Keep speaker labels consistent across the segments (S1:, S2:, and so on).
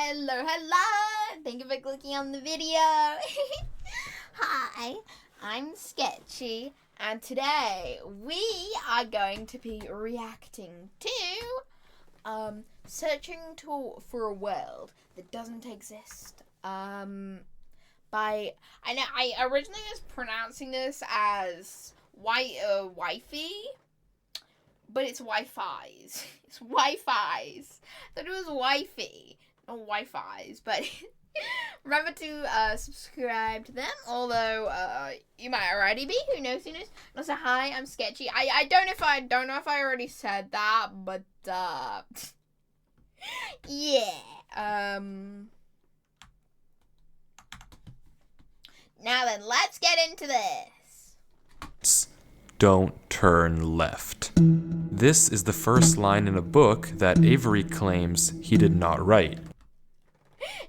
S1: Hello, hello! Thank you for clicking on the video. Hi, I'm Sketchy, and today we are going to be reacting to Searching for a World That Doesn't Exist. I originally was pronouncing this as wifey, but it's Wi-Fi's. It's Wi-Fi's. I thought it was wifey, not Wi-Fi's, but remember to subscribe to them, although you might already be, who knows. And also, hi, I'm Sketchy. I don't know if I already said that, but yeah. Now then, let's get into this.
S2: Don't turn left. This is the first line in a book that Avery claims he did not write.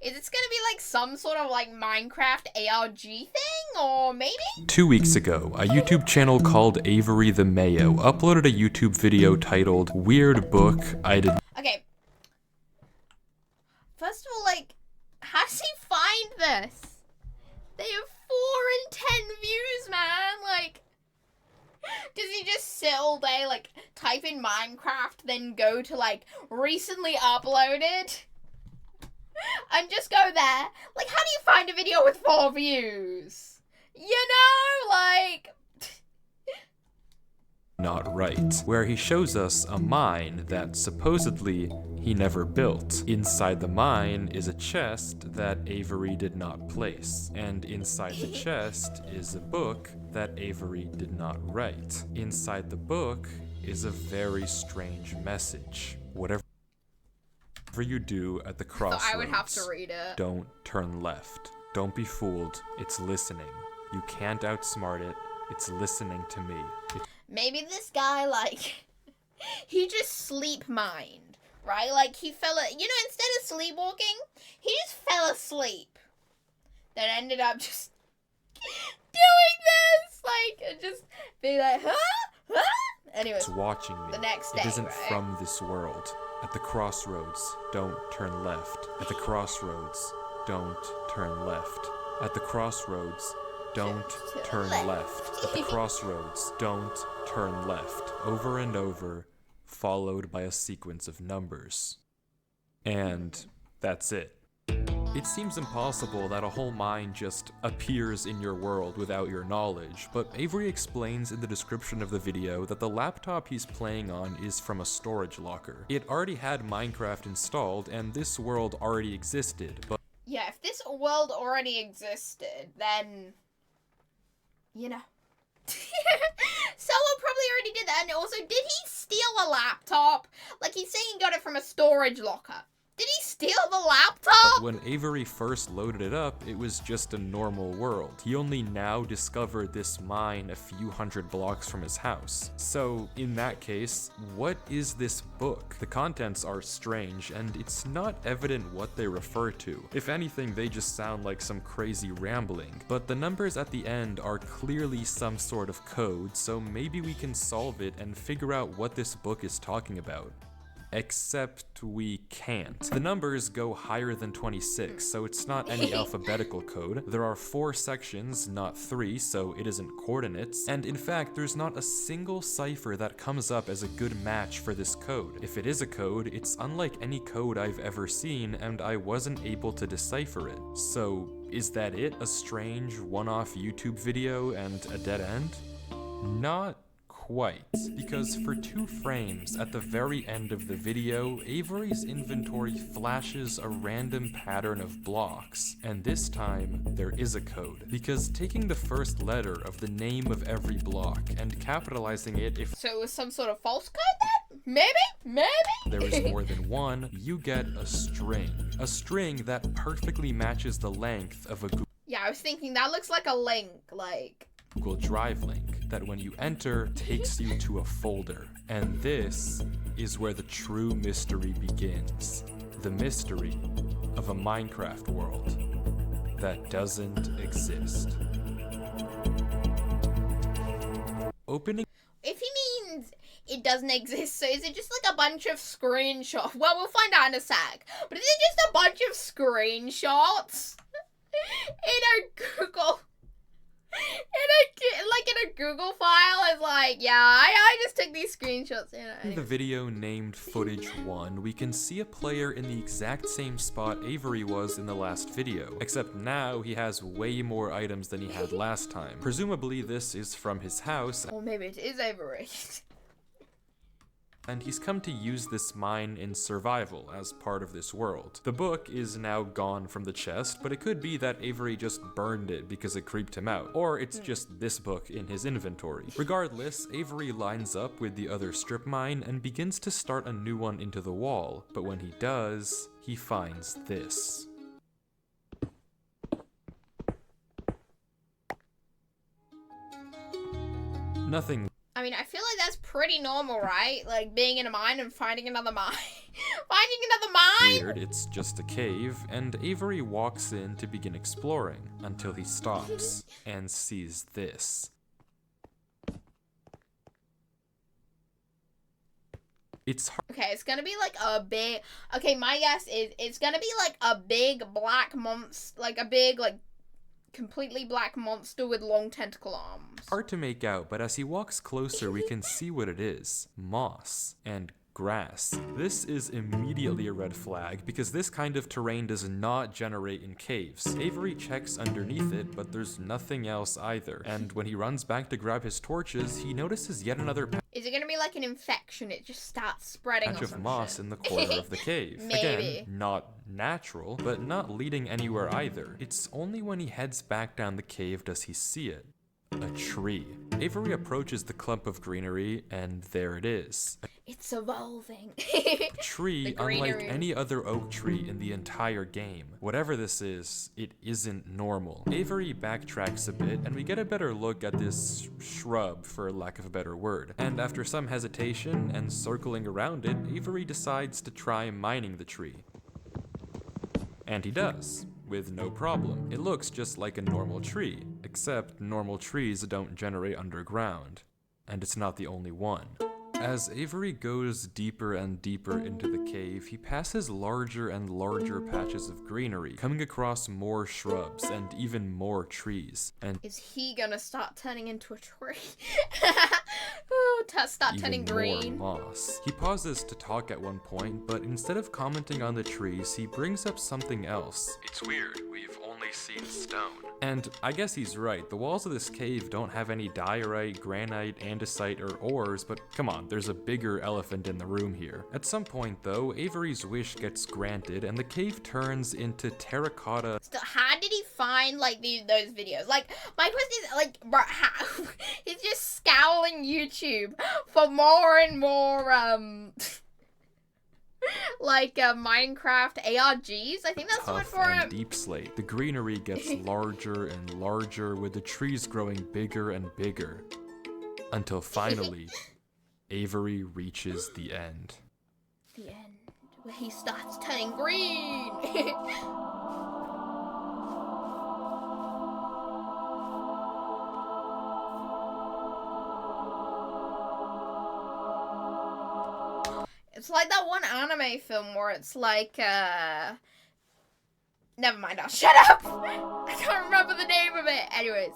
S1: Is this gonna be like some sort of like Minecraft ARG thing, or maybe?
S2: 2 weeks ago, a YouTube channel called Avery the Mayo uploaded a YouTube video titled Weird Book I Did.
S1: Okay. First of all, like, how does he find this? They have 4 and 10 views, man. Like, does he just sit all day, like, type in Minecraft, then go to, like, recently uploaded? And just go there? Like, how do you find a video with 4 views? You know, like...
S2: Not right, where he shows us a mine that supposedly he never built. Inside the mine is a chest that Avery did not place, and inside the chest is a book that Avery did not write. Inside the book is a very strange message. Whatever you do at the crossroads,
S1: I would have to read it.
S2: Don't turn left. Don't be fooled, it's listening. You can't outsmart it, it's listening to me.
S1: Maybe this guy, like, he just sleep mined, right? Like, he instead of sleepwalking, he just fell asleep. Then ended up just doing this, like, just being like, huh? Anyway,
S2: it's watching me.
S1: The next day,
S2: it isn't
S1: right?
S2: from this world. At the crossroads, don't turn left. At the crossroads, don't turn left. At the crossroads, don't turn left. At the crossroads, don't turn left. Over and over, followed by a sequence of numbers. And that's it. It seems impossible that a whole mine just appears in your world without your knowledge, but Avery explains in the description of the video that the laptop he's playing on is from a storage locker. It already had Minecraft installed, and this world already existed, but...
S1: Yeah, if this world already existed, then... you know. Someone probably already did that. And also, did he steal a laptop? Like, he's saying he got it from a storage locker. Did he steal the laptop?
S2: But when Avery first loaded it up, it was just a normal world. He only now discovered this mine a few hundred blocks from his house. So, in that case, what is this book? The contents are strange, and it's not evident what they refer to. If anything, they just sound like some crazy rambling. But the numbers at the end are clearly some sort of code, so maybe we can solve it and figure out what this book is talking about. Except we can't. The numbers go higher than 26, so it's not any alphabetical code. There are 4 sections, not 3, so it isn't coordinates. And in fact, there's not a single cipher that comes up as a good match for this code. If it is a code, it's unlike any code I've ever seen, and I wasn't able to decipher it. So, is that it? A strange one-off YouTube video and a dead end? Not quite, because for 2 frames at the very end of the video, Avery's inventory flashes a random pattern of blocks, and this time there is a code, because taking the first letter of the name of every block and capitalizing it if
S1: so it was some sort of false code then? Maybe?
S2: There is more than one, you get a string that perfectly matches the length of a
S1: Yeah, I was thinking that looks like a link, like
S2: Google Drive link that when you enter takes you to a folder. And this is where the true mystery begins. The mystery of a Minecraft world that doesn't exist. Opening
S1: it doesn't exist. So is it just like a bunch of screenshots? Well, we'll find out in a sec. But is it just a bunch of screenshots in a Google? In a Google file, it's like, yeah, I just took these screenshots.
S2: In the video named Footage 1, we can see a player in the exact same spot Avery was in the last video, except now he has way more items than he had last time. Presumably this is from his house,
S1: or maybe it is Avery.
S2: and he's come to use this mine in survival as part of this world. The book is now gone from the chest, but it could be that Avery just burned it because it creeped him out, or it's just this book in his inventory. Regardless, Avery lines up with the other strip mine and begins to start a new one into the wall, but when he does, he finds this. Nothing.
S1: I mean, I feel like that's pretty normal, right? Like, being in a mine and finding another mine. Finding another mine?
S2: Weird, it's just a cave, and Avery walks in to begin exploring, until he stops, and sees this. It's hard.
S1: Okay, it's gonna be like a big... Okay, my guess is it's gonna be like a big black monster, like a big, like, completely black monster with long tentacle arms.
S2: Hard to make out, but as he walks closer, we can see what it is. Moss and grass. This is immediately a red flag because this kind of terrain does not generate in caves. Avery checks underneath it, but there's nothing else either. And when he runs back to grab his torches, he notices yet another
S1: Is it gonna be like an infection? It just starts spreading
S2: patch
S1: or
S2: of
S1: some
S2: moss
S1: shit?
S2: in the corner of the cave.
S1: Maybe.
S2: Again, not natural, but not leading anywhere either. It's only when he heads back down the cave does he see it. A tree. Avery approaches the clump of greenery, and there it is.
S1: It's evolving.
S2: A tree
S1: The
S2: unlike
S1: greenery.
S2: any other oak tree in the entire game. Whatever this is, it isn't normal. Avery backtracks a bit, and we get a better look at this shrub, for lack of a better word. And after some hesitation and circling around it, Avery decides to try mining the tree. And he does, with no problem. It looks just like a normal tree, except normal trees don't generate underground. And it's not the only one. As Avery goes deeper and deeper into the cave, he passes larger and larger patches of greenery, coming across more shrubs and even more trees. And
S1: Is he gonna start turning into a tree? Ooh, start turning
S2: even
S1: green.
S2: more moss. He pauses to talk at one point, but instead of commenting on the trees, he brings up something else. It's weird, we've only seen stone. And I guess he's right, the walls of this cave don't have any diorite, granite, andesite, or ores, but come on, there's a bigger elephant in the room here. At some point though, Avery's wish gets granted and the cave turns into terracotta.
S1: Still, how did he find like those videos? Like, my question is, like, bro, how? He's just scouring YouTube for more and more like Minecraft ARGs. I think that's the word
S2: Tough
S1: for
S2: and
S1: it.
S2: deep slate. The greenery gets larger and larger, with the trees growing bigger and bigger, until finally Avery reaches the end.
S1: The end, where he starts turning green. It's like that one anime film where it's like, never mind, I'll shut up! I can't remember the name of it. Anyways.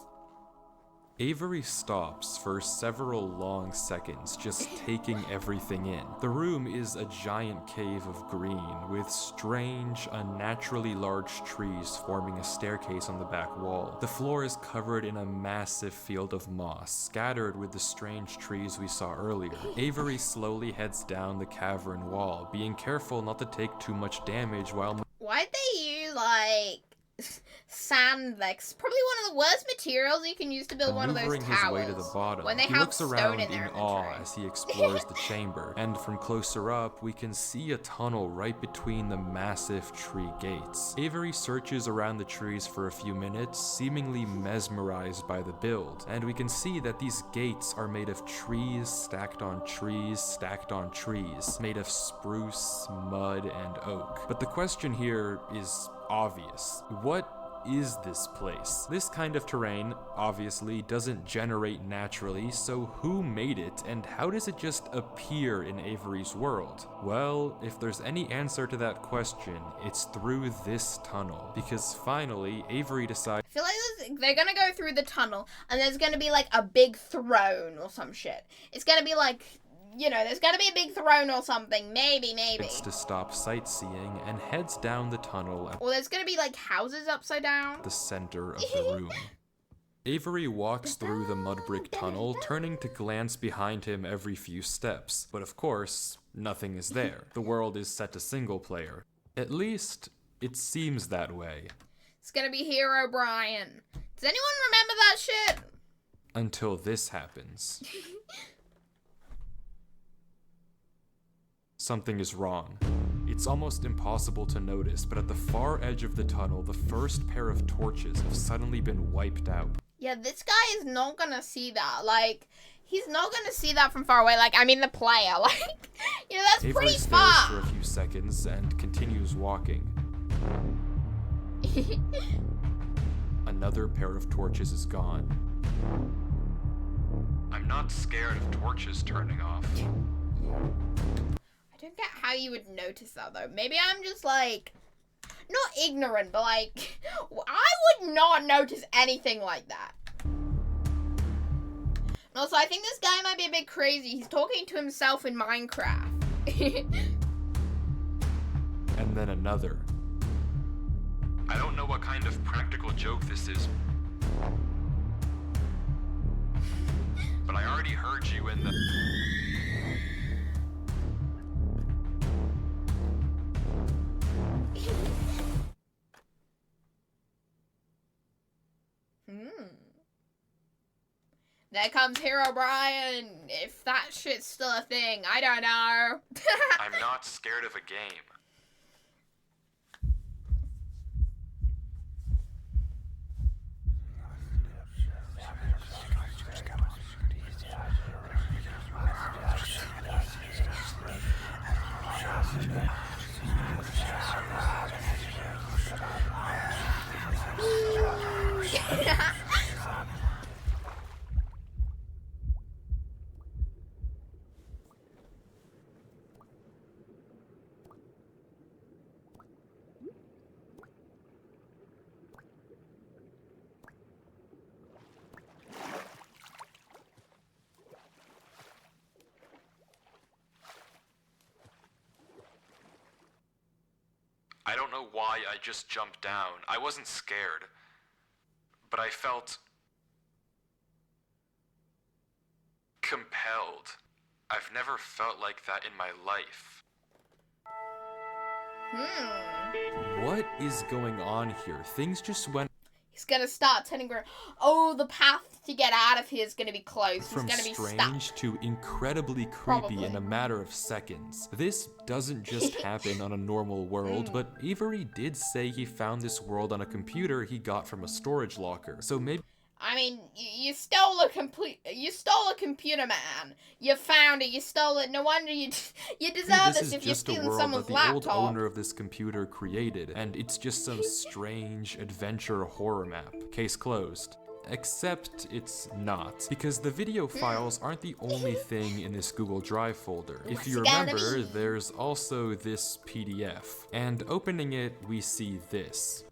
S2: Avery stops for several long seconds, just taking everything in. The room is a giant cave of green, with strange, unnaturally large trees forming a staircase on the back wall. The floor is covered in a massive field of moss, scattered with the strange trees we saw earlier. Avery slowly heads down the cavern wall, being careful not to take too much damage while...
S1: Why'd they use, like, sand? Like, probably one of the worst materials you can use to build one of those
S2: Maneuvering
S1: towers.
S2: his way to the bottom,
S1: when they
S2: he
S1: have
S2: looks
S1: stone
S2: around
S1: in their
S2: in awe
S1: inventory.
S2: as he explores the chamber, and from closer up, we can see a tunnel right between the massive tree gates. Avery searches around the trees for a few minutes, seemingly mesmerized by the build, and we can see that these gates are made of trees stacked on trees stacked on trees, made of spruce, mud, and oak. But the question here is obvious. What is this place? This kind of terrain obviously doesn't generate naturally, so who made it and how does it just appear in Avery's world? Well, if there's any answer to that question, it's through this tunnel, because finally Avery decides
S1: I feel like they're gonna go through the tunnel and there's gonna be like a big throne or some shit. It's gonna be like, you know, there's gonna be a big throne or something. Maybe.
S2: to stop sightseeing and heads down the tunnel at
S1: Or there's gonna be like houses upside down.
S2: the center of the room. Avery walks through the mud brick tunnel, turning to glance behind him every few steps. But of course, nothing is there. The world is set to single player. At least, it seems that way.
S1: It's gonna be Hero Brian. Does anyone remember that shit?
S2: Until this happens. Something is wrong. It's almost impossible to notice, but at the far edge of the tunnel, the first pair of torches have suddenly been wiped out.
S1: Yeah, this guy is not gonna see that. Like, he's not gonna see that from far away. Like, I mean the player. Like, you know, that's
S2: Avery
S1: pretty
S2: stares
S1: far.
S2: for a few seconds and continues walking. Another pair of torches is gone. I'm not scared of torches turning off.
S1: I don't get how you would notice that, though. Maybe I'm just, like, not ignorant, but, like, I would not notice anything like that. And also, I think this guy might be a bit crazy. He's talking to himself in Minecraft.
S2: And then another. I don't know what kind of practical joke this is, but I already heard you in the...
S1: There comes Hero Brian. If that shit's still a thing, I don't know.
S2: I'm not scared of a game. I don't know why I just jumped down. I wasn't scared, but I felt compelled. I've never felt like that in my life. What is going on here? Things just went
S1: He's gonna start turning around. Oh, the path to get out of here is gonna be closed.
S2: from
S1: He's gonna be
S2: strange
S1: stuck.
S2: to incredibly creepy
S1: Probably.
S2: in a matter of seconds. This doesn't just happen on a normal world, but Avery did say he found this world on a computer he got from a storage locker. So maybe
S1: I mean, you stole a computer, man. You found it. You stole it. No wonder you deserve
S2: this is
S1: if you're
S2: just a
S1: stealing
S2: world
S1: someone's
S2: that the old
S1: laptop.
S2: owner of this computer created, and it's just some strange adventure horror map. Case closed. Except it's not, because the video files aren't the only thing in this Google Drive folder. If you
S1: What's it gonna
S2: remember,
S1: be?
S2: there's also this PDF, and opening it, we see this.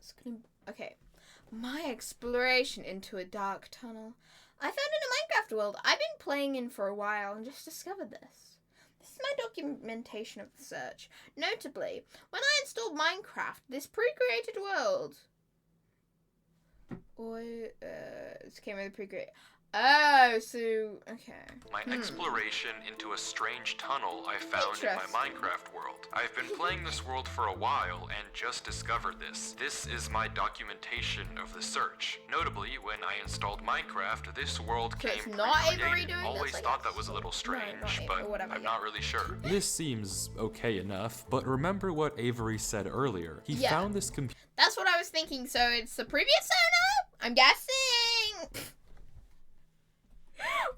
S1: Okay. My exploration into a dark tunnel. I found in a Minecraft world I've been playing in for a while and just discovered this. This is my documentation of the search. Notably, when I installed Minecraft, this pre-created world... this came with a pre-created... Oh, so... Okay.
S2: My exploration into a strange tunnel I found in my Minecraft world. I've been playing this world for a while and just discovered this. This is my documentation of the search. Notably, when I installed Minecraft, this world
S1: So
S2: came
S1: it's not Avery
S2: pre-created.
S1: doing
S2: Always
S1: this, I
S2: thought
S1: guess.
S2: that was a little
S1: No,
S2: strange,
S1: not Avery,
S2: but
S1: whatever,
S2: I'm
S1: yeah.
S2: not really sure. This seems okay enough, but remember what Avery said earlier. He
S1: Yeah.
S2: found this computer.
S1: That's what I was thinking. So it's the previous owner? I'm guessing.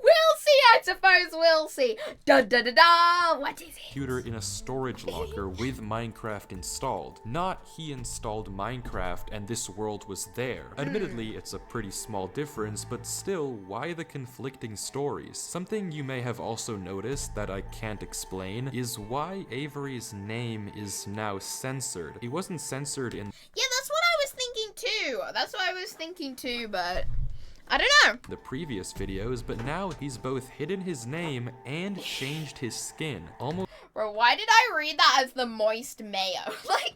S1: We'll see see, I suppose we'll see. Da da da da, what is it?
S2: Computer in a storage locker with Minecraft installed. Not he installed Minecraft and this world was there. Admittedly, it's a pretty small difference, but still, why the conflicting stories? Something you may have also noticed that I can't explain is why Avery's name is now censored. He wasn't censored in
S1: That's what I was thinking too, but I don't know.
S2: the previous videos, but now he's both hidden his name and changed his skin. Almost
S1: Bro, why did I read that as the Moist Mayo? Like,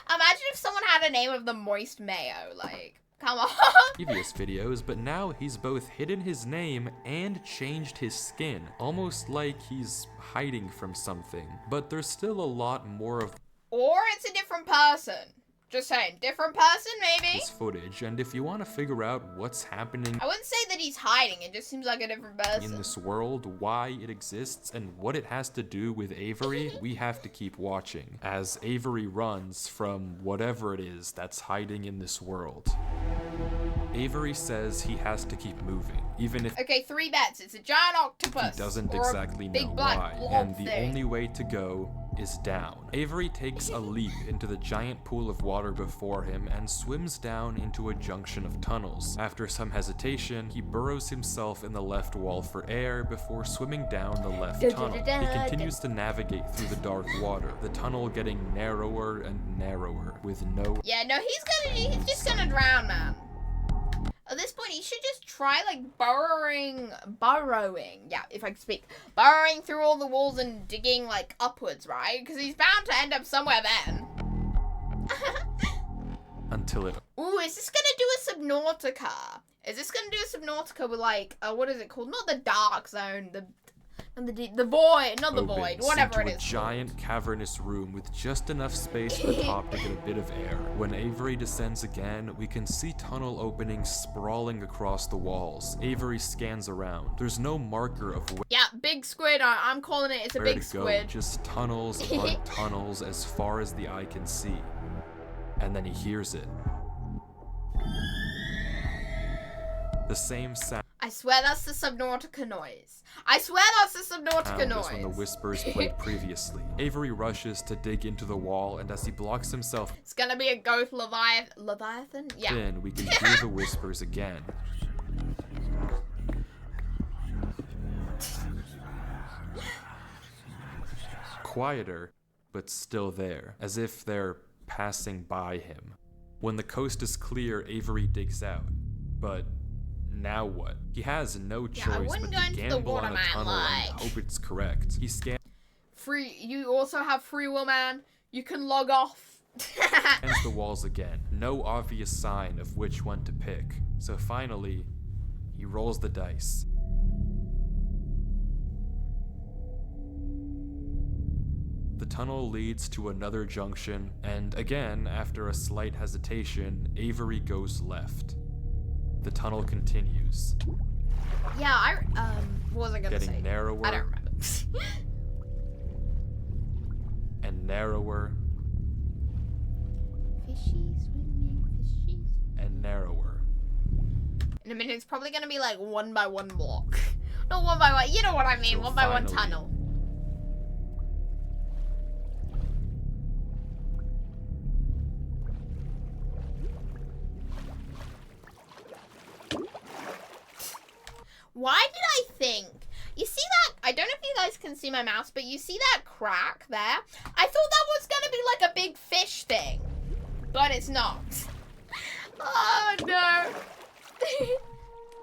S1: imagine if someone had a name of the Moist Mayo. Like, come on.
S2: previous videos, but now he's both hidden his name and changed his skin. Almost like he's hiding from something. But there's still a lot more of
S1: Or it's a different person. Just saying, different person maybe?
S2: this footage, and if you want to figure out what's happening
S1: I wouldn't say that he's hiding, it just seems like a different person.
S2: in this world, why it exists, and what it has to do with Avery, we have to keep watching as Avery runs from whatever it is that's hiding in this world. Avery says he has to keep moving, even if
S1: Okay, 3 bets. It's a giant octopus.
S2: he doesn't
S1: or
S2: exactly
S1: a big
S2: know
S1: black
S2: why,
S1: blob
S2: and the
S1: thing.
S2: only way to go is down. Avery takes a leap into the giant pool of water before him and swims down into a junction of tunnels. After some hesitation, he burrows himself in the left wall for air before swimming down the left tunnel. He continues to navigate through the dark water, the tunnel getting narrower and narrower, with no
S1: Yeah, no, he's just gonna drown, man. At this point, he should just try, like, burrowing, yeah, if I can speak, burrowing through all the walls and digging, like, upwards, right? Because he's bound to end up somewhere then.
S2: until it
S1: Ooh, is this gonna do a Subnautica? Is this gonna do a Subnautica with, like, what is it called? Not the Dark Zone, the void, not the void,
S2: opens
S1: whatever
S2: into
S1: it
S2: a
S1: is.
S2: giant cavernous room with just enough space at the top to get a bit of air. When Avery descends again, we can see tunnel openings sprawling across the walls. Avery scans around. There's no marker of
S1: Yeah, big squid, I'm calling it, it's a
S2: where
S1: big
S2: to go,
S1: squid.
S2: just tunnels upon tunnels as far as the eye can see. And then he hears it. The same sound
S1: I swear that's the Subnautica noise. I swear that's the Subnautica
S2: as
S1: noise.
S2: when the whispers played previously. Avery rushes to dig into the wall, and as he blocks himself
S1: It's gonna be a ghost Leviathan? Yeah.
S2: in, we can hear the whispers again. Quieter, but still there, as if they're passing by him. When the coast is clear, Avery digs out. But now what? He has no choice
S1: I
S2: but
S1: wouldn't
S2: to
S1: go into the
S2: gamble
S1: water,
S2: on a
S1: man,
S2: tunnel and
S1: like.
S2: hope it's correct. He scans
S1: You also have free will, man. You can log off.
S2: the walls again. No obvious sign of which one to pick. So finally, he rolls the dice. The tunnel leads to another junction, and again, after a slight hesitation, Avery goes left. The tunnel continues,
S1: Yeah, what was I gonna say?
S2: getting narrower
S1: I don't remember.
S2: and narrower
S1: Fishy swimming, fishy.
S2: and narrower.
S1: In a minute, it's probably gonna be like 1 by 1 block. Not 1 by 1, you know what I mean,
S2: So
S1: 1 by 1
S2: finally-
S1: tunnel. Why did I think? You see that? I don't know if you guys can see my mouse, but you see that crack there? I thought that was gonna be like a big fish thing, but it's not. Oh no.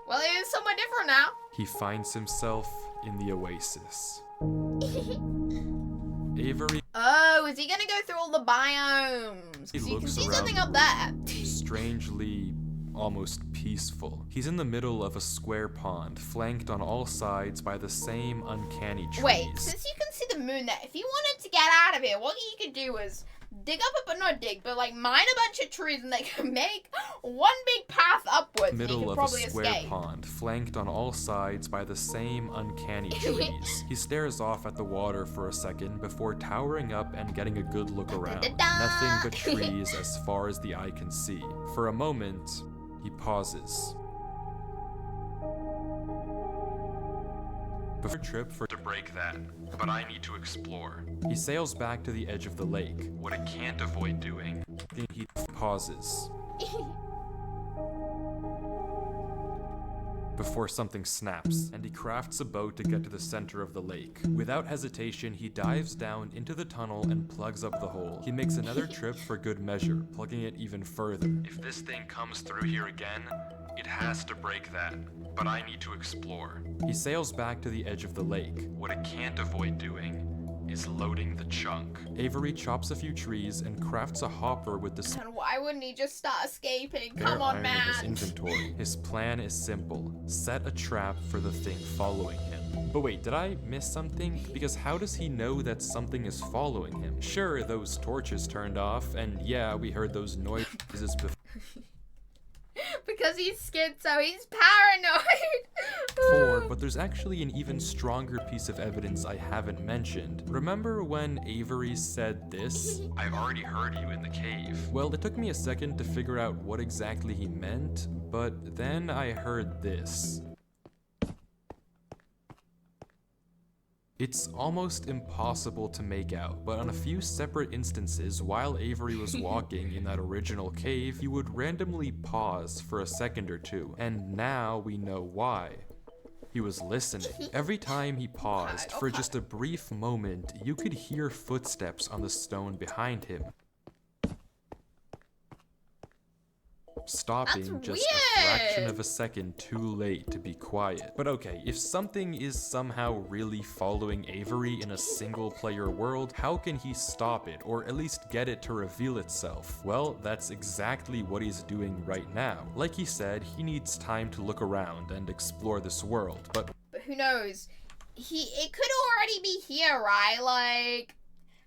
S1: Well, it is somewhere different now.
S2: He finds himself in the oasis. Avery
S1: Oh, is he gonna go through all the biomes? 'Cause you can
S2: looks
S1: see
S2: around
S1: something
S2: the
S1: up there.
S2: strangely almost peaceful. He's in the middle of a square pond, flanked on all sides by the same uncanny trees.
S1: Wait, since you can see the moon there, if you wanted to get out of here, what you could do is dig up but not dig, but like mine a bunch of trees and they can make one big path upwards. And you
S2: Middle
S1: could
S2: of a
S1: probably
S2: square
S1: escape.
S2: pond, flanked on all sides by the same uncanny trees. He stares off at the water for a second before towering up and getting a good look around.
S1: Da-da-da.
S2: Nothing but trees as far as the eye can see. For a moment, he pauses. Before trip for to break that, but I need to explore. He sails back to the edge of the lake. What I can't avoid doing, he pauses. Before something snaps, and he crafts a boat to get to the center of the lake. Without hesitation, he dives down into the tunnel and plugs up the hole. He makes another trip for good measure, plugging it even further. If this thing comes through here again, it has to break that, but I need to explore. He sails back to the edge of the lake. What I can't avoid doing is loading the chunk. Avery chops a few trees and crafts a hopper with the
S1: And why wouldn't he just start escaping?
S2: spare
S1: Come on,
S2: iron
S1: man.
S2: in his inventory. His plan is simple. Set a trap for the thing following him. But wait, did I miss something? Because how does he know that something is following him? Sure, those torches turned off, and yeah, we heard those noises before.
S1: Because he's schizo, he's paranoid.
S2: But there's actually an even stronger piece of evidence I haven't mentioned. Remember when Avery said this? I already heard you in the cave. Well, it took me a second to figure out what exactly he meant, but then I heard this. It's almost impossible to make out, but on a few separate instances, while Avery was walking in that original cave, he would randomly pause for a second or two, and now we know why. He was listening. Every time he paused, for just a brief moment, you could hear footsteps on the stone behind him. Stopping just a fraction of a second too late to be quiet. But okay, if something is somehow really following Avery in a single player world, how can he stop it, or at least get it to reveal itself? Well, that's exactly what he's doing right now. Like he said, he needs time to look around and explore this world, but
S1: who knows? It could already be here, right? Like,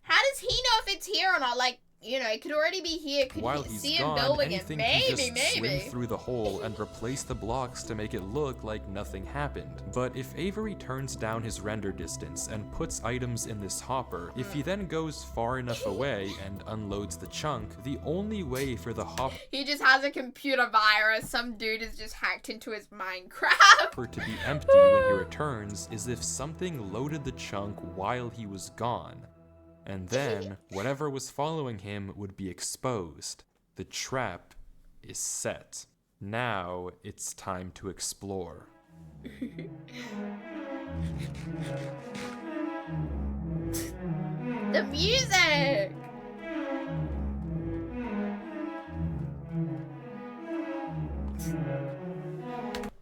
S1: how does he know if it's here or not? Like, you know, it could already be here. Could
S2: while
S1: he
S2: he's
S1: see him
S2: gone,
S1: building it?
S2: anything
S1: Maybe,
S2: can just swim
S1: maybe.
S2: through the hole and replace the blocks to make it look like nothing happened. But if Avery turns down his render distance and puts items in this hopper, if he then goes far enough away and unloads the chunk, the only way for the hopper
S1: He just has a computer virus. Some dude has just hacked into his Minecraft.
S2: to be empty when he returns is if something loaded the chunk while he was gone. And then, whatever was following him would be exposed. The trap is set. Now, it's time to explore.
S1: The music!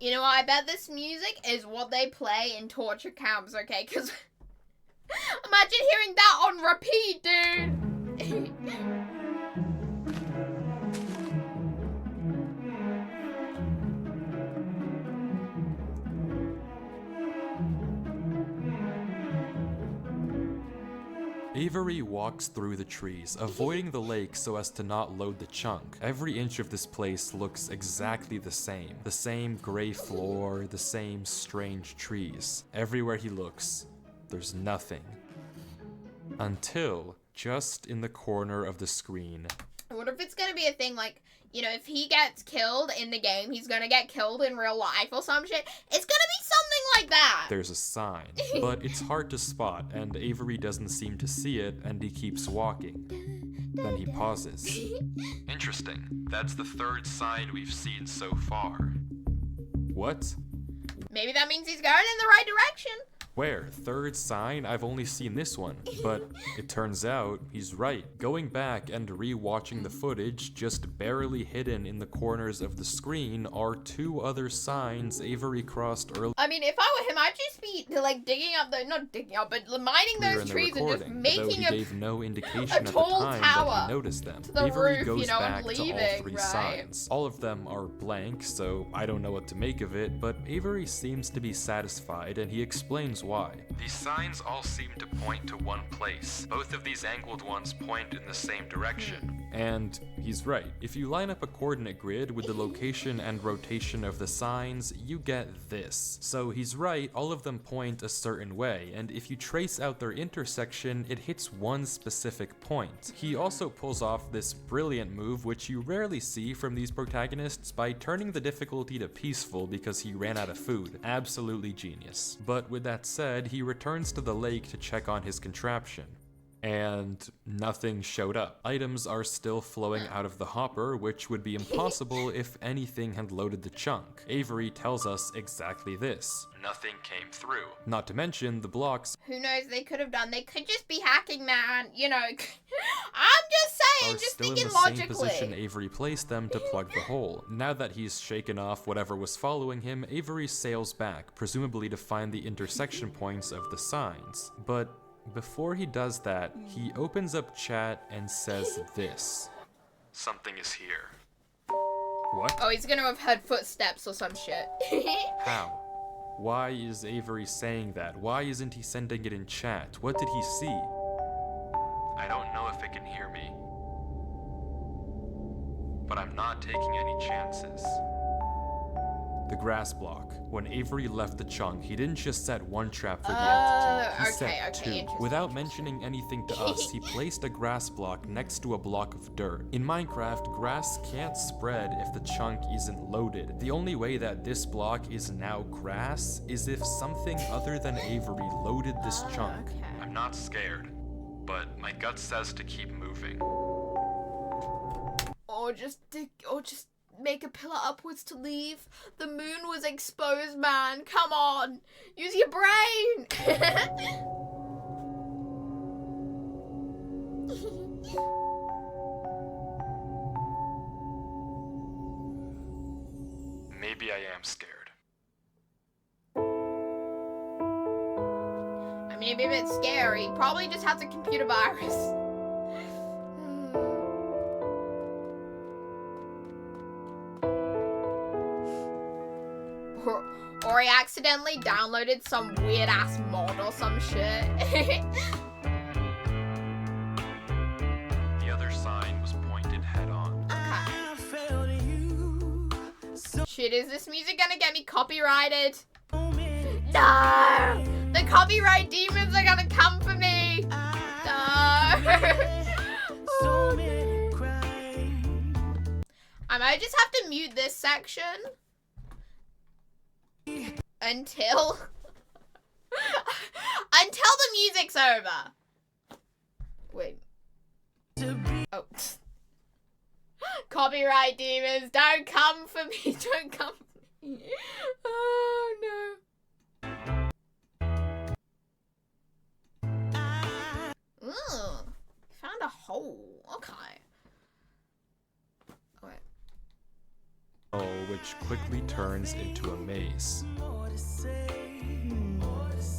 S1: You know what? I bet this music is what they play in torture camps, okay? Because imagine hearing that on repeat, dude!
S2: Avery walks through the trees, avoiding the lake so as to not load the chunk. Every inch of this place looks exactly the same. The same gray floor, the same strange trees. Everywhere he looks, there's nothing. Until, just in the corner of the screen,
S1: What if it's gonna be a thing like, you know, if he gets killed in the game, he's gonna get killed in real life or some shit? It's gonna be something like that!
S2: there's a sign. But it's hard to spot, and Avery doesn't seem to see it, and he keeps walking. Then he pauses. Interesting. That's the third sign we've seen so far. What?
S1: Maybe that means he's going in the right direction.
S2: Where? Third sign? I've only seen this one. But it turns out he's right. Going back and re-watching the footage, just barely hidden in the corners of the screen are two other signs Avery crossed earlier.
S1: I mean, if I were him, I'd just be like digging up the, not digging up, but mining those
S2: In the
S1: trees and just
S2: recording,
S1: making
S2: though he
S1: a
S2: gave no indication at the
S1: tall
S2: time
S1: tower
S2: that he noticed them.
S1: to the
S2: Avery
S1: roof,
S2: goes
S1: you know,
S2: back
S1: and
S2: to all
S1: leaving,
S2: three
S1: right?
S2: signs. All of them are blank, so I don't know what to make of it, but Avery seems to be satisfied, and he explains why. These signs all seem to point to one place. Both of these angled ones point in the same direction. And he's right. If you line up a coordinate grid with the location and rotation of the signs, you get this. So he's right, all of them point a certain way, and if you trace out their intersection, it hits one specific point. He also pulls off this brilliant move, which you rarely see from these protagonists, by turning the difficulty to peaceful because he ran out of food. Absolutely genius. But with that said, said, he returns to the lake to check on his contraption. And nothing showed up. Items are still flowing out of the hopper, which would be impossible if anything had loaded the chunk. Avery tells us exactly this. Nothing came through. Not to mention the blocks.
S1: Who knows, they could have done. They could just be hacking, man. You know, I'm just saying,
S2: Are
S1: just
S2: still in
S1: thinking
S2: the
S1: logically.
S2: same position Avery placed them to plug the hole. Now that he's shaken off whatever was following him, Avery sails back, presumably to find the intersection points of the signs. But before he does that, he opens up chat and says this. Something is here. What?
S1: Oh, he's gonna have heard footsteps or some shit.
S2: How? Why is Avery saying that? Why isn't he sending it in chat? What did he see? I don't know if it can hear me. But I'm not taking any chances. The grass block. When Avery left the chunk, he didn't just set one trap for the entity, he set two. Without mentioning anything to us, he placed a grass block next to a block of dirt. In Minecraft, grass can't spread if the chunk isn't loaded. The only way that this block is now grass is if something other than Avery loaded this chunk.
S1: Okay.
S2: I'm not scared, but my gut says to keep moving.
S1: Or just make a pillar upwards to leave. The moon was exposed, man. Come on. Use your brain.
S2: Maybe I am scared.
S1: I mean, it'd be a bit scary. Probably just has a computer virus. Or he accidentally downloaded some weird ass mod or some shit.
S2: The other sign was pointed head on.
S1: Okay. Shit, is this music gonna get me copyrighted? No! The copyright demons are gonna come for me! No! Oh, no. I might just have to mute this section. Until the music's over. Wait. Oh. Copyright demons, don't come for me. Don't come for me. Oh no. Ooh. Found a hole. Okay. Wait.
S2: Which quickly turns into a maze.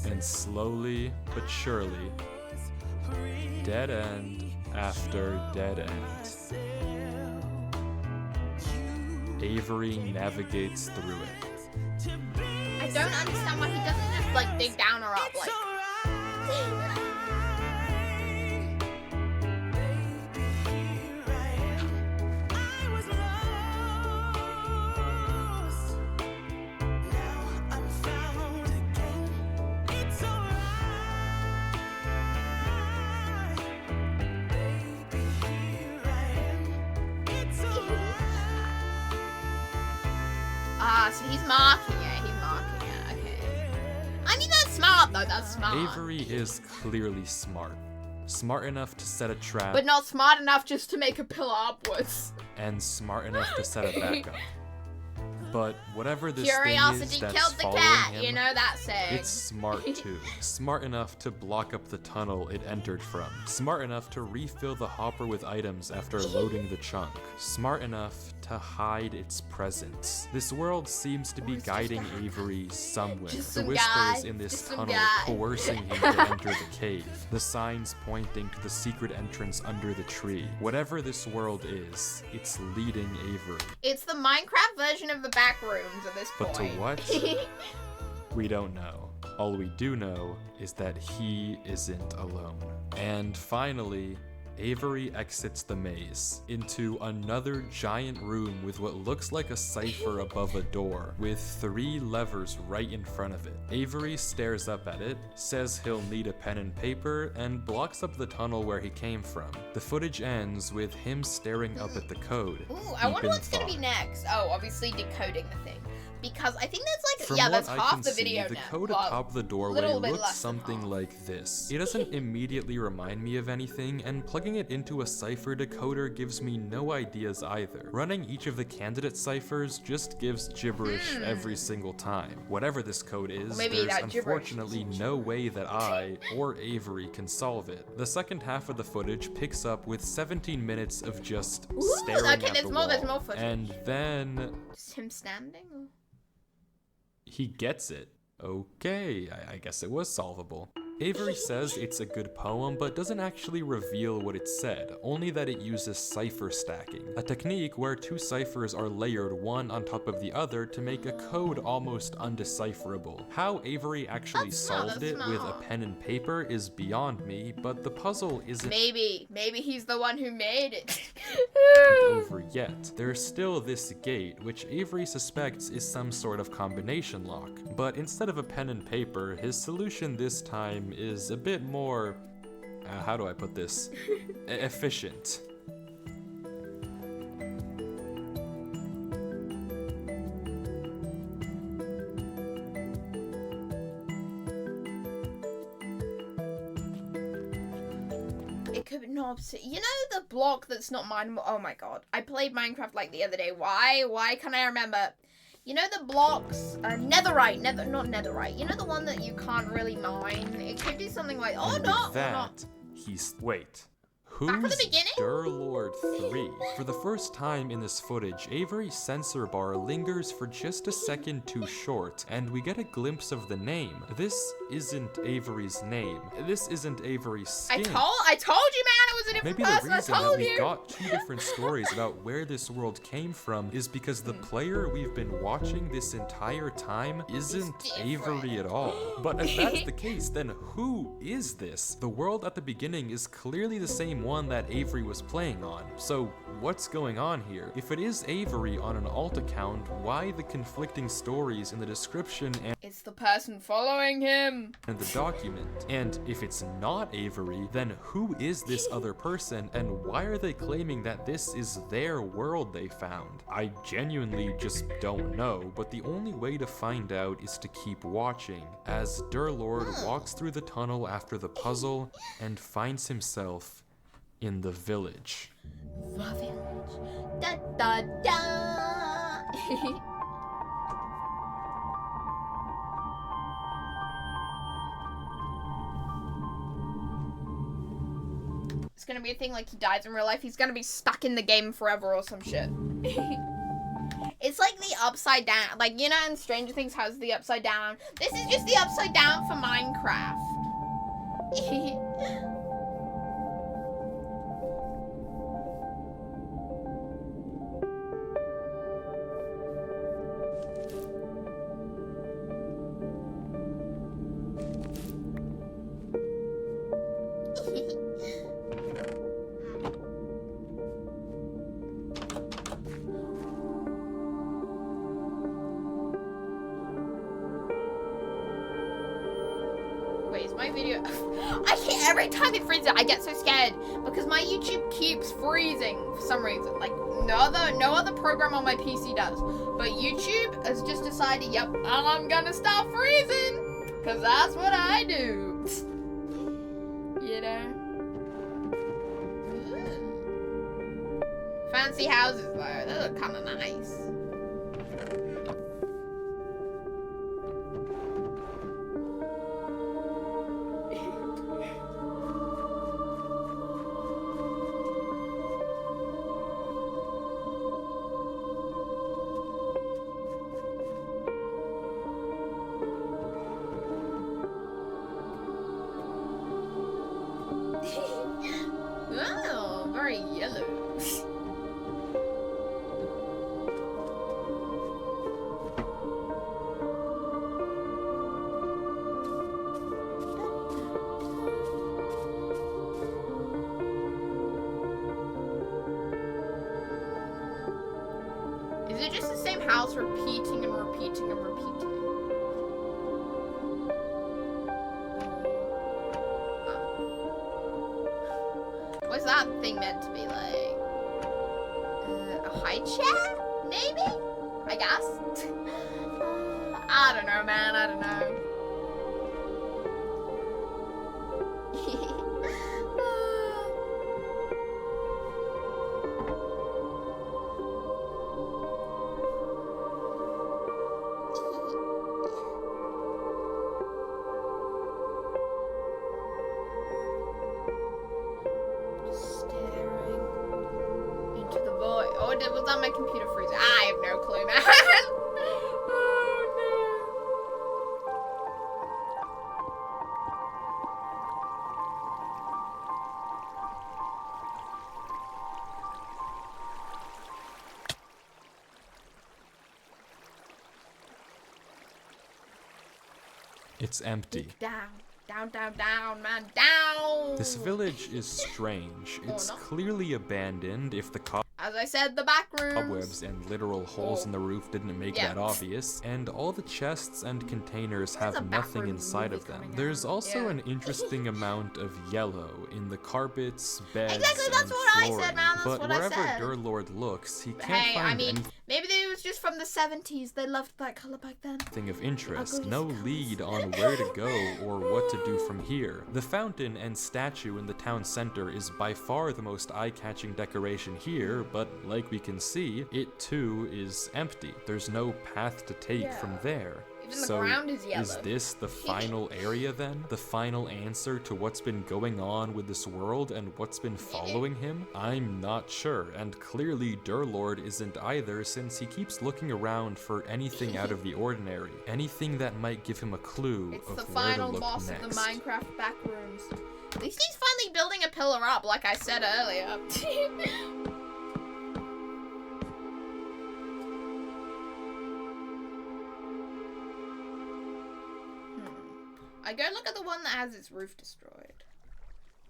S2: And slowly but surely, dead end after dead end, Avery navigates through it.
S1: I don't understand why he doesn't just like dig down or up like. So he's marking it. He's marking it. Okay. I mean, that's smart though. That's smart.
S2: Avery is clearly smart. Smart enough to set a trap.
S1: But not smart enough just to make a pillar upwards.
S2: And smart enough to set a backup. But whatever this
S1: Curiosity
S2: thing is that's
S1: killed the
S2: following
S1: cat,
S2: him,
S1: you know that saying.
S2: it's smart too. Smart enough to block up the tunnel it entered from. Smart enough to refill the hopper with items after loading the chunk. Smart enough to hide its presence. This world seems to be guiding Avery somewhere. The whispers in this tunnel coercing him to enter the cave. The signs pointing to the secret entrance under the tree. Whatever this world is, it's leading Avery.
S1: It's the Minecraft version of the back rooms at this point.
S2: But to what? We don't know. All we do know is that he isn't alone. And finally, Avery exits the maze into another giant room with what looks like a cipher above a door, with 3 levers right in front of it. Avery stares up at it, says he'll need a pen and paper, and blocks up the tunnel where he came from. The footage ends with him staring up at the code.
S1: Ooh, I wonder what's gonna be next. Oh, obviously decoding the thing. Because I think that's like,
S2: From
S1: yeah,
S2: what
S1: that's
S2: I
S1: half
S2: can
S1: the
S2: see,
S1: video
S2: the
S1: now.
S2: code
S1: Well,
S2: atop the doorway
S1: little bit
S2: looks
S1: less than
S2: something
S1: half.
S2: like this. It doesn't immediately remind me of anything, and plugging it into a cipher decoder gives me no ideas either. Running each of the candidate ciphers just gives gibberish every single time. Whatever this code is,
S1: maybe
S2: there's
S1: that gibberish
S2: unfortunately no way that I or Avery can solve it. The second half of the footage picks up with 17 minutes of just staring
S1: okay,
S2: at
S1: there's
S2: the
S1: more,
S2: wall,
S1: there's more footage.
S2: and then
S1: Just him standing? Or?
S2: he gets it. Okay, I guess it was solvable. Avery says it's a good poem, but doesn't actually reveal what it said, only that it uses cipher stacking, a technique where two ciphers are layered one on top of the other to make a code almost undecipherable. How Avery actually solved it with a pen and paper is beyond me, but the puzzle isn't
S1: maybe he's the one who made it.
S2: over yet. There's still this gate, which Avery suspects is some sort of combination lock, but instead of a pen and paper, his solution this time is a bit more, how do I put this, efficient.
S1: It could be no. You know the block that's not mine. Oh my god! I played Minecraft like the other day. Why can't I remember? You know the blocks, netherite, not netherite. You know the one that you can't really mine. It could be something like, oh
S2: And
S1: no,
S2: with that, wait.
S1: Back at the
S2: Who's
S1: beginning?
S2: Durlord 3? For the first time in this footage, Avery's sensor bar lingers for just a second too short, and we get a glimpse of the name. This isn't Avery's name. This isn't Avery's skin.
S1: I told you, man, it was a different
S2: Maybe
S1: person.
S2: the reason
S1: I
S2: that
S1: told
S2: we
S1: you.
S2: got two different stories about where this world came from is because the player we've been watching this entire time isn't Avery at all. But if that's the case, then who is this? The world at the beginning is clearly the same one that Avery was playing on. So what's going on here? If it is Avery on an alt account, why the conflicting stories in the description and
S1: It's the person following him.
S2: the document? And if it's not Avery, then who is this other person, and why are they claiming that this is their world they found? I genuinely just don't know, but the only way to find out is to keep watching, as Durlord walks through the tunnel after the puzzle and finds himself in the village.
S1: The village. Da da da. It's gonna be a thing like he dies in real life. He's gonna be stuck in the game forever or some shit. It's like the upside down. Like, you know, in Stranger Things has the upside down. This is just the upside down for Minecraft. Wait, is my video... I can't... Every time it freezes, I get so scared. Because my YouTube keeps freezing for some reason. Like, no other program on my PC does. But YouTube has just decided, yep, I'm gonna start freezing. Because that's what I do. You know? Ooh. Fancy houses, though. They look kind of nice. Oh, very yellow. Is it just the same house repeating and repeating and repeating? What's that thing meant to be like? A high chair? Maybe? I guess? I don't know, man. I don't know. Staring into the void. Oh, was that my computer freezing? I have no clue, man.
S2: It's empty.
S1: Down, down, down, down, man, down.
S2: This village is strange. It's
S1: no.
S2: clearly abandoned if the
S1: As I said, the back rooms.
S2: cobwebs and literal holes in the roof didn't make that obvious, and all the chests and containers
S1: There's a
S2: have
S1: back
S2: nothing
S1: room
S2: inside
S1: movie
S2: of them.
S1: coming
S2: There's
S1: out.
S2: also
S1: Yeah.
S2: an interesting amount of yellow in the carpets, beds,
S1: Exactly, that's
S2: and
S1: what I
S2: flooring.
S1: said, man, that's
S2: but
S1: what I
S2: wherever
S1: said.
S2: Durlord looks, he can't
S1: Hey,
S2: find
S1: I mean,
S2: anything
S1: maybe it was just from the 70s. They loved that color back then.
S2: of interest,
S1: ugliest
S2: no
S1: colours.
S2: lead on where to go or what to do from here. The fountain and statue in the town center is by far the most eye-catching decoration here, but like we can see, it too is empty. There's no path to take from there.
S1: Even the
S2: So,
S1: ground is yellow.
S2: is this the final area then? The final answer to what's been going on with this world and what's been following him? I'm not sure, and clearly Durlord isn't either, since he keeps looking around for anything out of the ordinary. Anything that might give him a clue
S1: It's
S2: of
S1: the
S2: where to
S1: final
S2: look
S1: boss
S2: next.
S1: of the Minecraft back rooms. At least he's finally building a pillar up, like I said earlier. I go look at the one that has its roof destroyed.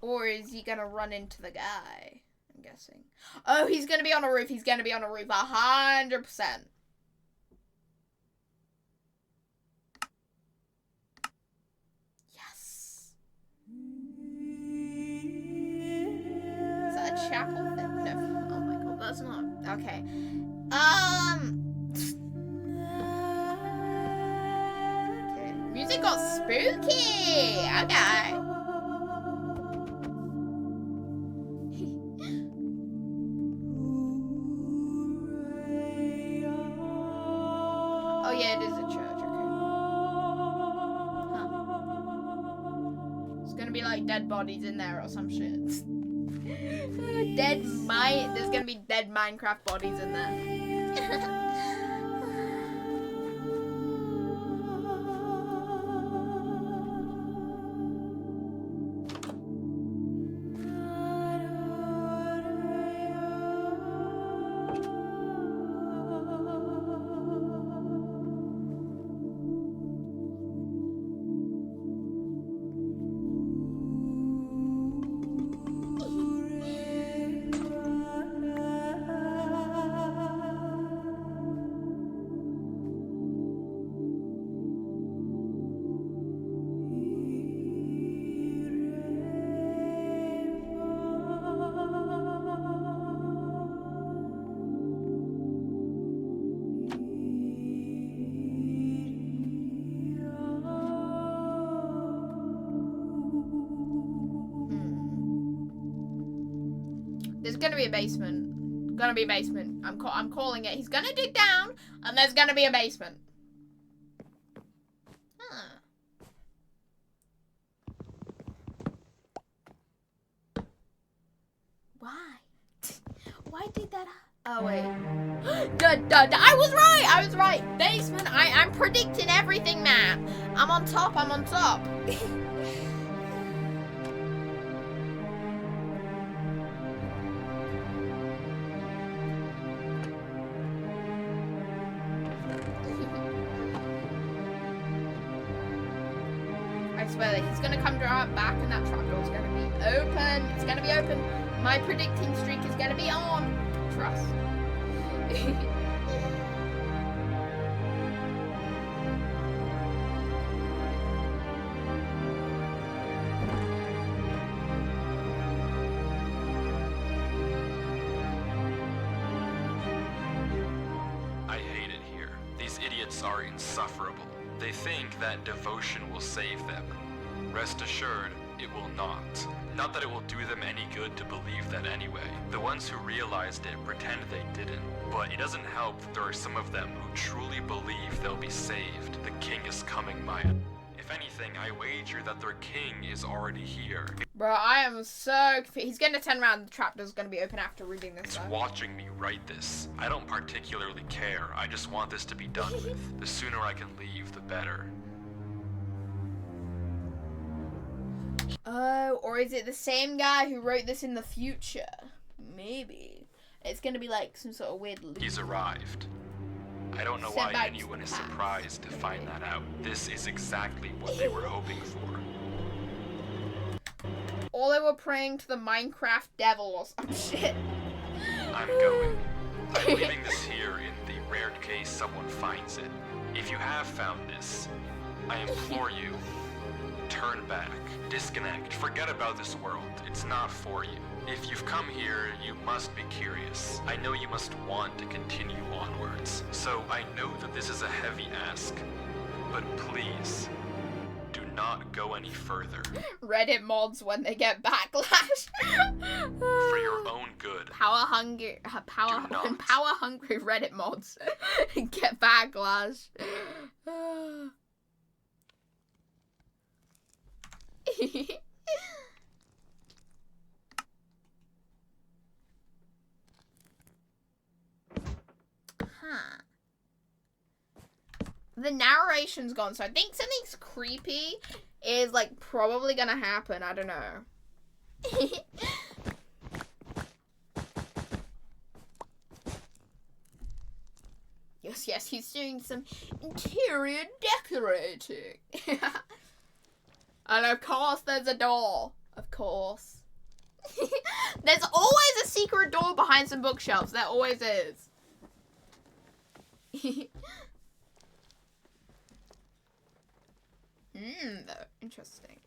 S1: Or is he gonna run into the guy? I'm guessing. Oh, he's gonna be on a roof. He's gonna be on a roof. 100%. Yes. Is that a chapel thing? No. Oh my god, that's not. Okay. Okay. Music got spooky. Okay. Oh yeah, it is a church. Okay. Huh. It's gonna be like dead bodies in there or some shit. There's gonna be dead Minecraft bodies in there. There's gonna be a basement. Gonna be a basement. I'm calling it. He's gonna dig down, and there's gonna be a basement. Huh. Why? Why did that? Oh wait. I was right. I was right. Basement. I'm predicting everything, man. I'm on top. I'm on top. I swear that he's gonna come back and that trapdoor's gonna be open. It's gonna be open. My predicting streak is gonna be on. Trust.
S2: I hate it here. These idiots are insufferable. They think that devotion will save them. Rest assured, it will not. Not that it will do them any good to believe that anyway. The ones who realized it pretend they didn't. But it doesn't help that there are some of them who truly believe they'll be saved. The king is coming, Maya. If anything, I wager that their king is already here.
S1: Bro, I am so confused. He's gonna turn around, the trapdoor's gonna be open after reading this.
S2: It's watching me write this. I don't particularly care. I just want this to be done with. The sooner I can leave, the better.
S1: Oh, or is it the same guy who wrote this in the future? Maybe. It's gonna be like some sort of weird loop.
S2: He's arrived. I don't know why anyone is surprised to find that out. This is exactly what they were hoping for.
S1: Or they were praying to the Minecraft devil or some shit.
S2: I'm going. I'm leaving this here in the rare case someone finds it. If you have found this, I implore you, turn back, disconnect, forget about this world. It's not for you. If you've come here, you must be curious. I know you must want to continue onwards. So I know that this is a heavy ask, but please, do not go any further.
S1: Reddit mods when they get backlash.
S2: For your own good.
S1: Power hungry Reddit mods get backlash. The narration's gone, so I think something's creepy is like probably gonna happen. I don't know. Yes, he's doing some interior decorating. And of course there's a door. Of course. There's always a secret door behind some bookshelves. There always is. Though. Interesting.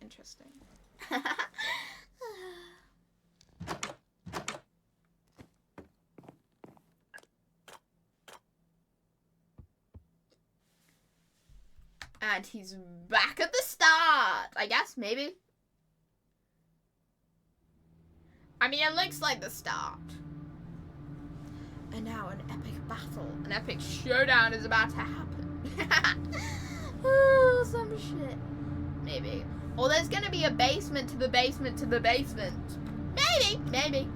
S1: And he's back at the start, I guess, maybe. I mean, it looks like the start. And now an epic battle, an epic showdown is about to happen. Oh, some shit. Maybe. Or there's gonna be a basement to the basement to the basement. Maybe.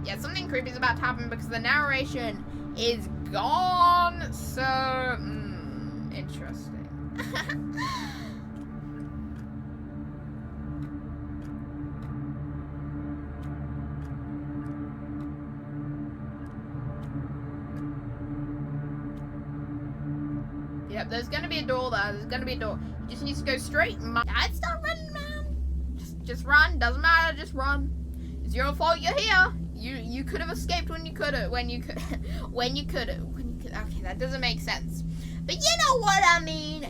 S1: Yeah, something creepy is about to happen because the narration is gone. So, interesting. Yep, there's gonna be a door there. There's gonna be a door. You just need to go straight. I'd start running, man. Just run. Doesn't matter. Just run. It's your fault you're here. You could have escaped when you could have. Okay, that doesn't make sense. But you know what I mean.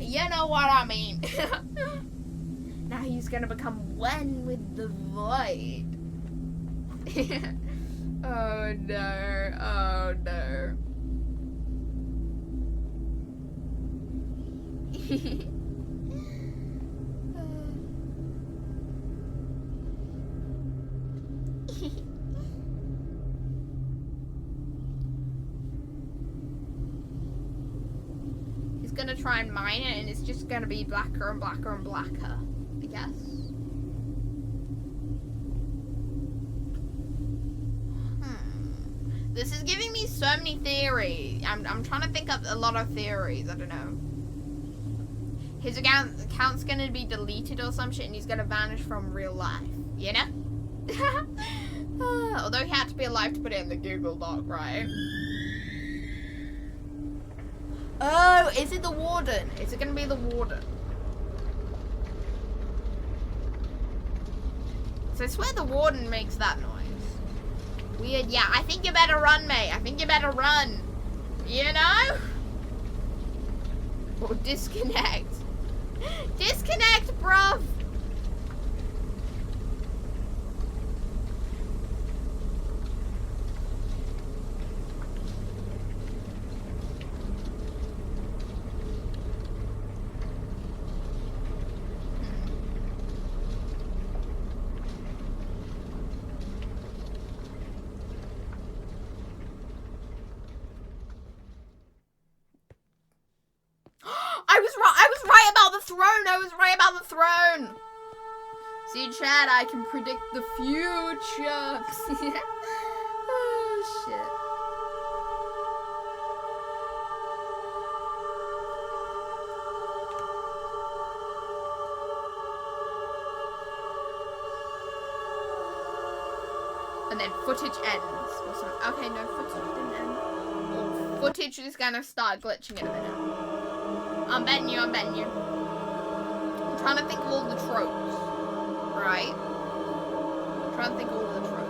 S1: Now he's gonna become one with the void. Oh no. He's gonna try and mine it, and it's just gonna be blacker and blacker and blacker, I guess. This is giving me so many theories. I'm trying to think of a lot of theories. I don't know. His account's gonna be deleted or some shit, and he's gonna vanish from real life. You know? Although he had to be alive to put it in the Google Doc, right? Oh, is it the warden? Is it gonna be the warden? So I swear the warden makes that noise. Weird. Yeah, I think you better run, mate. I think you better run. You know? Or disconnect. Disconnect, bruv. throne. I was right about the throne. See, Chad, I can predict the future. Oh, shit. And then footage ends. Or something. Okay, no, footage didn't end. Or footage is gonna start glitching in a minute. I'm betting you. I'm trying to think of all the tropes. Right? I'm trying to think of all the tropes.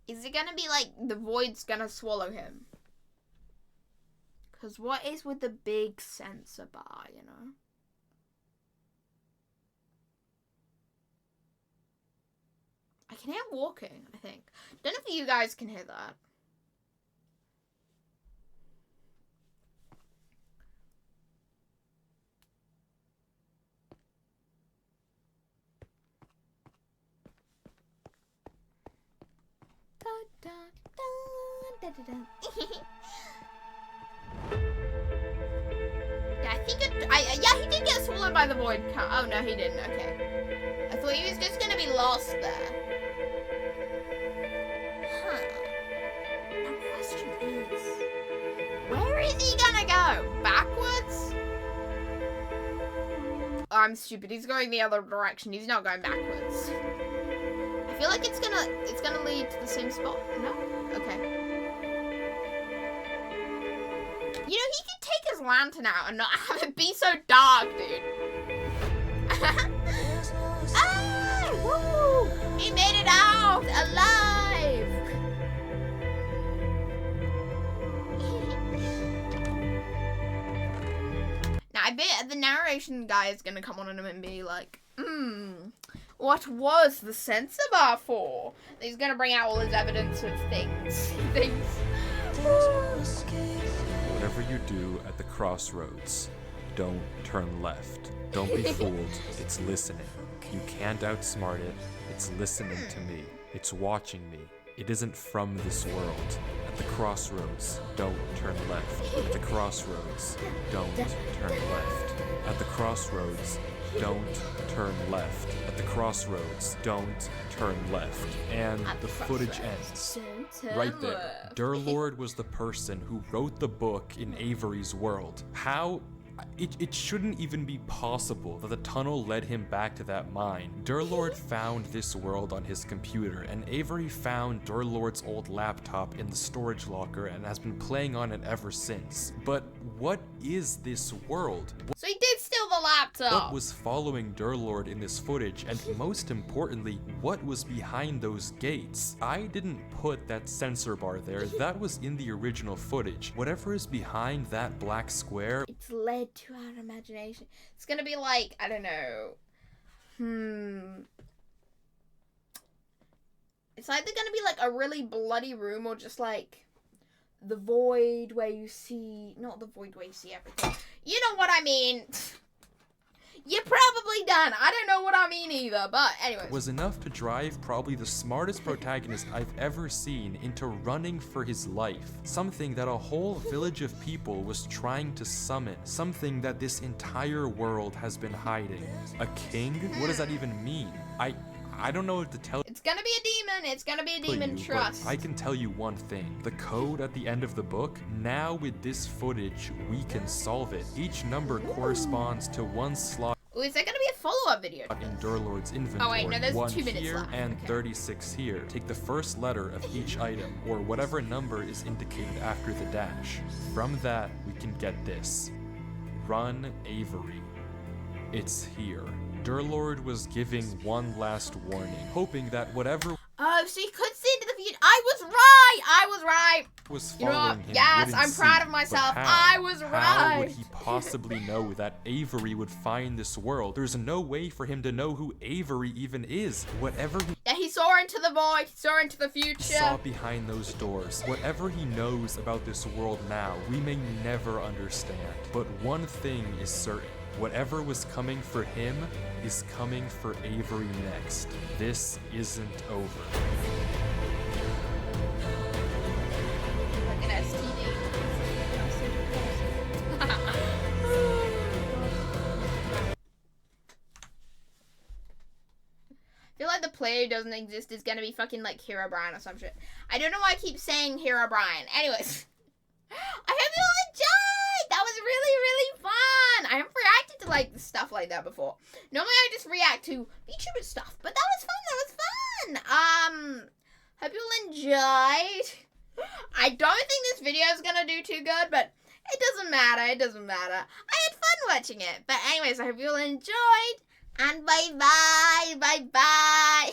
S1: Is it gonna be like the void's gonna swallow him? Because what is with the big sensor bar, you know? I can hear walking, I think. Don't know if you guys can hear that. Yeah, I think yeah, he did get swallowed by the void. Oh no, he didn't. Okay, I thought he was just gonna be lost there. Huh. My question is, where is he gonna go? Backwards? Oh, I'm stupid. He's going the other direction. He's not going backwards. I feel like it's gonna lead to the same spot. No? Okay. You know, he could take his lantern out and not have it be so dark, dude. Ah! Woo! He made it out alive! Now, I bet the narration guy is gonna come on him and be like, what was the sensor bar for? And he's gonna bring out all his evidence of things.
S2: Whatever you do at the crossroads, don't turn left. Don't be fooled. It's listening. You can't outsmart it. It's listening to me. It's watching me. It isn't from this world. At the crossroads, don't turn left. At the crossroads, don't turn left. At the crossroads, don't turn left. At the crossroads, don't turn left. And the footage ends. Right there. Durlord was the person who wrote the book in Avery's world. How? It shouldn't even be possible that the tunnel led him back to that mine. Durlord found this world on his computer, and Avery found Durlord's old laptop in the storage locker and has been playing on it ever since. But what is this world?
S1: So he did steal the laptop!
S2: What was following Durlord in this footage, and most importantly, what was behind those gates? I didn't put that sensor bar there, that was in the original footage. Whatever is behind that black square,
S1: it's led to our imagination. It's gonna be like, I don't know. It's either gonna be like a really bloody room or just like the void where you see, not the void where you see everything. You know what I mean. You're probably done. I don't know what I mean either, but anyway.
S2: Was enough to drive probably the smartest protagonist I've ever seen into running for his life. Something that a whole village of people was trying to summon. Something that this entire world has been hiding. A king? What does that even mean? I don't know what to tell you.
S1: It's gonna be a demon. It's gonna be a demon, trust.
S2: I can tell you one thing. The code at the end of the book, now with this footage, we can solve it. Each number corresponds to one slot.
S1: Ooh, is there gonna be a follow-up video?
S2: In Durlord's inventory.
S1: Oh wait, no, there's 2 minutes
S2: here
S1: left.
S2: And
S1: okay.
S2: 36 here. Take the first letter of each item, or whatever number is indicated after the dash. From that, we can get this. Run Avery. It's here. Durlord was giving one last warning, hoping that whatever
S1: Oh, so you could see into the future. I was right!
S2: was
S1: You know what?
S2: following him.
S1: Yes,
S2: wouldn't
S1: I'm proud
S2: see.
S1: of myself.
S2: But how?
S1: I was
S2: How
S1: right.
S2: would he possibly know that Avery would find this world? There's no way for him to know who Avery even is. Whatever he
S1: Yeah, he saw into the void. He saw into the future.
S2: Saw behind those doors. Whatever he knows about this world now, we may never understand. But one thing is certain. Whatever was coming for him is coming for Avery next. This isn't over.
S1: Like an STD. I feel like the player who doesn't exist is gonna be fucking like Hero Brian or some shit. I don't know why I keep saying Hero Brian. Anyways, I hope you all enjoyed. That was really, really fun. I haven't reacted to like stuff like that before. Normally I just react to VTuber stuff, but that was fun. That was fun. Hope you all enjoyed. I don't think this video is gonna do too good, but it doesn't matter. It doesn't matter. I had fun watching it. But anyways, I hope you all enjoyed. And bye-bye. Bye-bye.